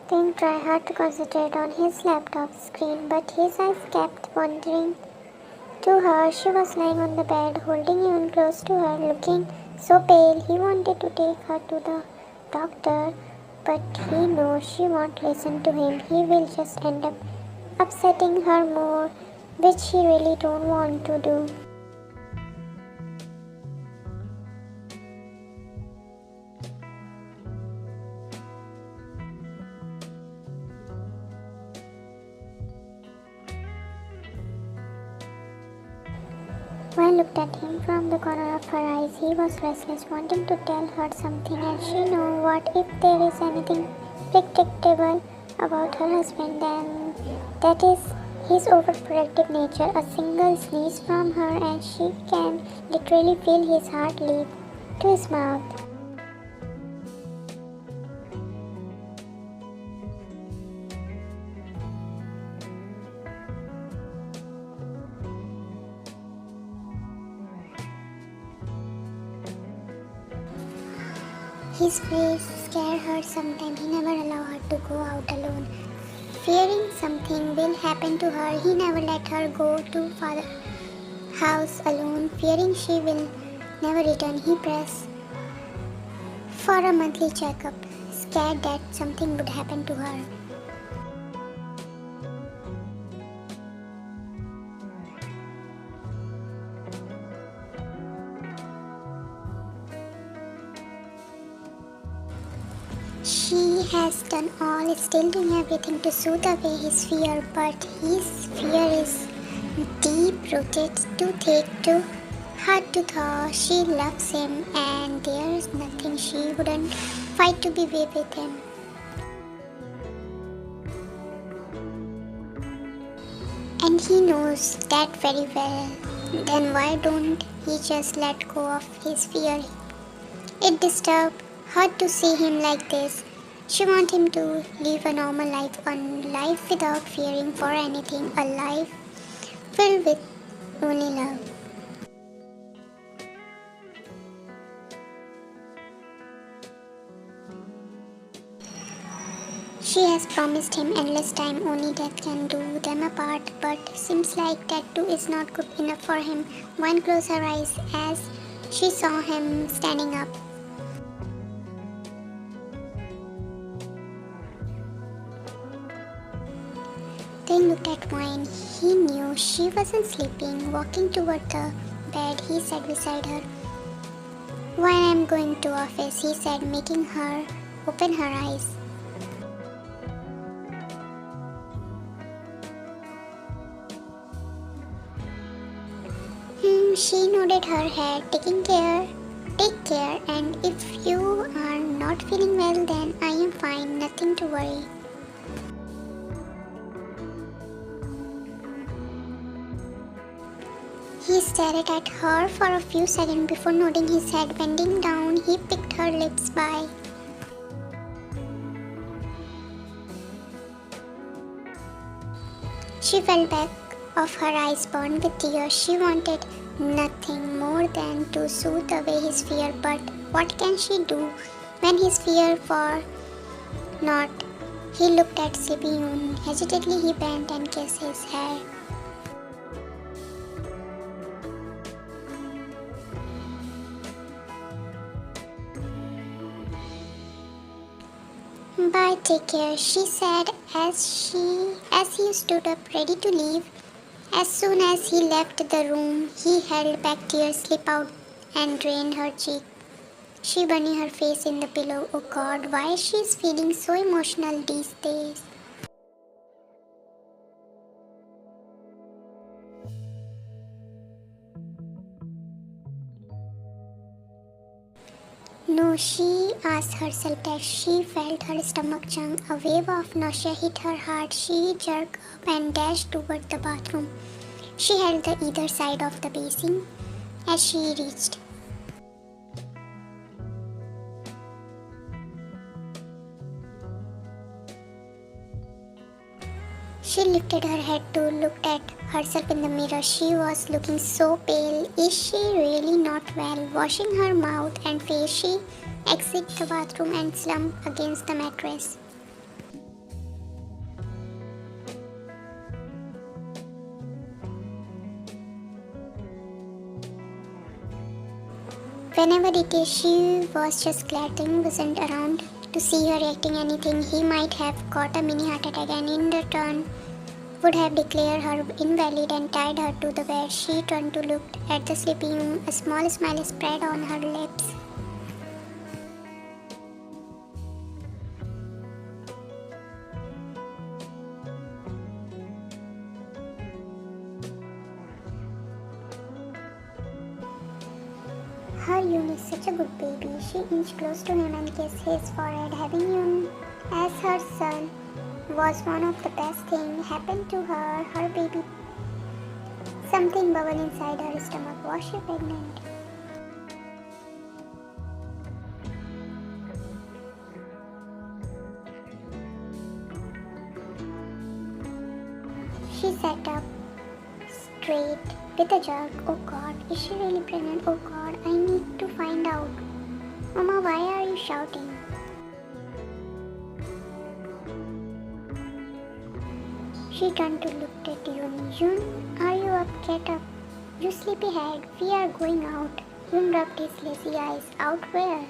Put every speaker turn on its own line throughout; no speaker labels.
Taehyung tried hard to concentrate on his laptop screen, but his eyes kept wandering to her. She was lying on the bed, holding him close to her, looking so pale. He wanted to take her to the doctor, but he knows she won't listen to him. He will just end up upsetting her more, which he really don't want to do. Wai looked at him from the corner of her eyes. He was restless, wanting to tell her something, and she knew what if there is anything predictable about her husband, then that is his overprotective nature. A single sneeze from her, and she can literally feel his heart leap to his mouth. His face scared her sometimes. He never allowed her to go out alone. Fearing something will happen to her, he never let her go to father's house alone. Fearing she will never return, he pressed for a monthly checkup, scared that something would happen to her. She has done all, still doing everything to soothe away his fear, but his fear is deep-rooted, too thick, too hard to thaw. She loves him, and there's nothing she wouldn't fight to be with him. And he knows that very well. Then why don't he just let go of his fear? It disturbed her to see him like this. She wants him to live a normal life, a life without fearing for anything, a life filled with only love. She has promised him endless time, only death can do them apart, but seems like that too is not good enough for him. One closed her eyes as she saw him standing up. Then looked at Wine. He knew she wasn't sleeping. Walking toward the bed, he said beside her, "Wine, I'm going to office," he said, making her open her eyes. She nodded her head, taking care. Take care, and if you are not feeling well, then I am fine, nothing to worry. He stared at her for a few seconds before nodding his head. Bending down, he picked her lips by. She fell back of her eyes burned with tears. She wanted nothing more than to soothe away his fear, but what can she do when his fear for not? He looked at Sibyun. Hesitantly, he bent and kissed his hair. "Bye, take care," she said as he stood up ready to leave. As soon as he left the room, he held back tears slip out and drained her cheek. She buried her face in the pillow. Oh God, why she is feeling so emotional these days? No, she asked herself as she felt her stomach churn. A wave of nausea hit her heart. She jerked up and dashed toward the bathroom. She held the either side of the basin as she reached. She lifted her head to look at herself in the mirror. She was looking so pale. Is she really not well? Washing her mouth and face, she exited the bathroom and slumped against the mattress. Whenever it is, she was just glad Taehyung wasn't around to see her reacting anything. He might have got a mini heart attack and in return would have declared her invalid and tied her to the bed. She turned to look at the sleeping room, a small smile spread on her lips. Her Yoon is such a good baby. She inched close to him and kissed his forehead. Having Yoon as her son was one of the best things happened to her. Her baby, something bubbled inside her stomach. Was she pregnant? She sat up straight with a jerk. Oh God, is she really pregnant? Oh God, I need to find out. Mama, why are you shouting? She turned to look at Yoon. Yoon, are you up? Get up. You sleepyhead. We are going out. Yoon rubbed his lazy eyes. Out where?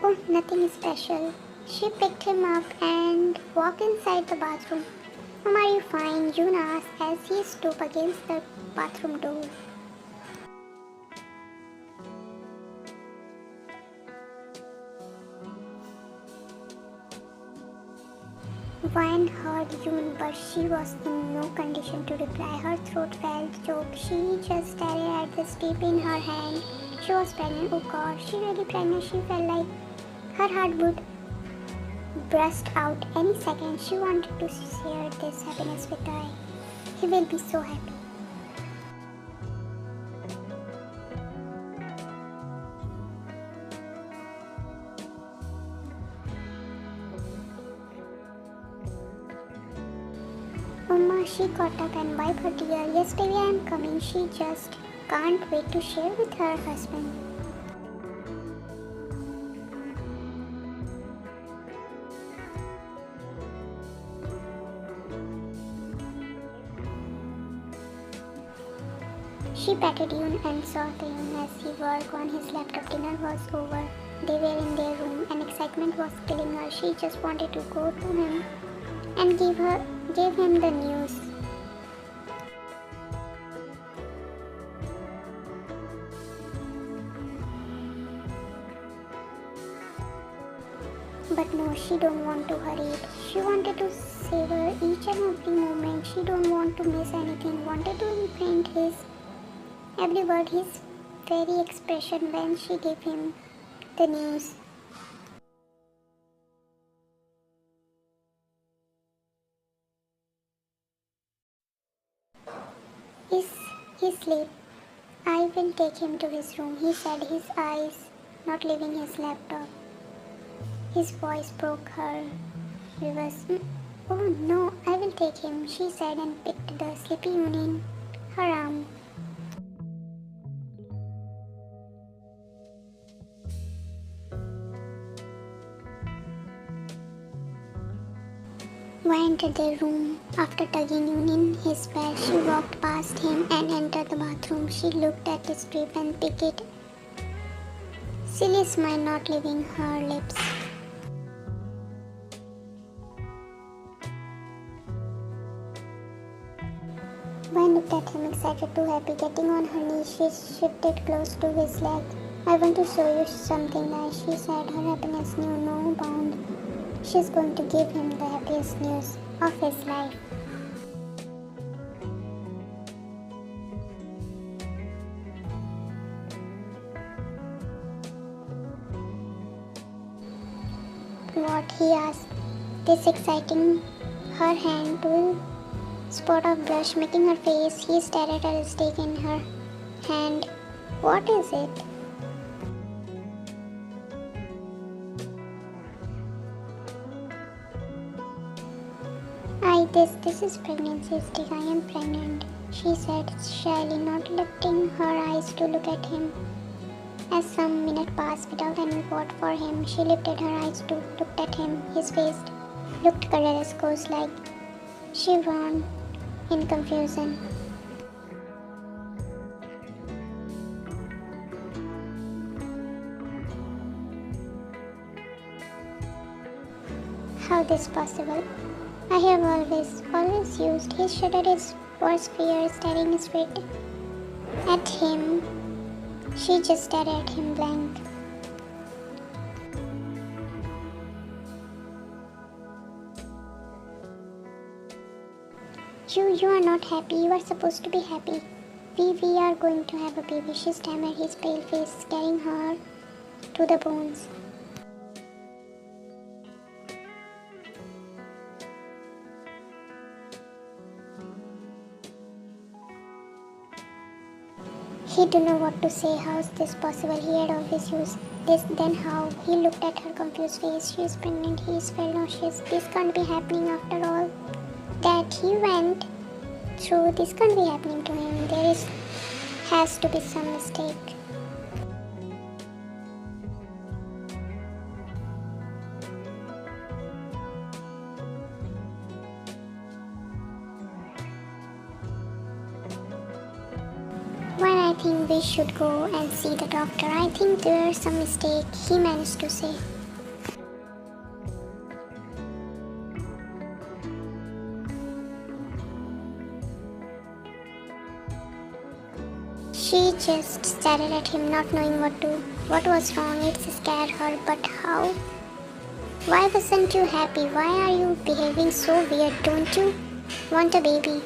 Oh, nothing special. She picked him up and walked inside the bathroom. Mom, are you fine? Yoon asked as he stood against the bathroom door. Wan heard Yoon, but she was in no condition to reply. Her throat felt choked. She just stared at the strip in her hand. She was pregnant. Oh God, she really pregnant. She felt like her heart would burst out any second. She wanted to share this happiness with Tae. He will be so happy. Mama, she got up and wiped her tear. Yes, baby, I am coming. She just can't wait to share with her husband. She patted Yoon and saw Taehyung as he worked on his laptop. Dinner was over. They were in their room and excitement was killing her. She just wanted to go to him and give him the news. But no, she don't want to hurry it. She wanted to savor each and every moment. She don't want to miss anything. Wanted to imprint his every word, his very expression when she gave him the news. Is he asleep? I will take him to his room, he said, his eyes not leaving his laptop. His voice broke her. It was, oh no, I will take him, she said and picked the sleepy Yoon in her arm. Wai entered their room. After tugging Yoon in his bed, she walked past him and entered the bathroom. She looked at the strip and picked it. Silly smile not leaving her lips. Wai looked at him, excited, too happy. Getting on her knees, she shifted close to his leg. I want to show you something nice, she said. Her happiness knew no bound. She's going to give him the happiest news of his life. What? He asked. This exciting her hand to spot of blush making her face. He stared at her stick in her hand. What is it? This is pregnancy stick. I am pregnant, she said shyly, not lifting her eyes to look at him. As some minutes passed without any word for him, she lifted her eyes to look at him. His face looked colorless, like she in confusion. How this possible? I have always used. He shuddered his worst fear, staring straight at him. She just stared at him blank. You are not happy. You are supposed to be happy. We are going to have a baby, she stammered, his pale face scaring her to the bones. He didn't know what to say. How is this possible? He had always used this. Then how? He looked at her confused face. She is pregnant. He felt nauseous. This can't be happening after all that he went through. This can't be happening to him. Has to be some mistake. Well, I think we should go and see the doctor. I think there's some mistake, he managed to say. She just stared at him, not knowing what was wrong. It scared her, but how? Why wasn't you happy? Why are you behaving so weird? Don't you want a baby?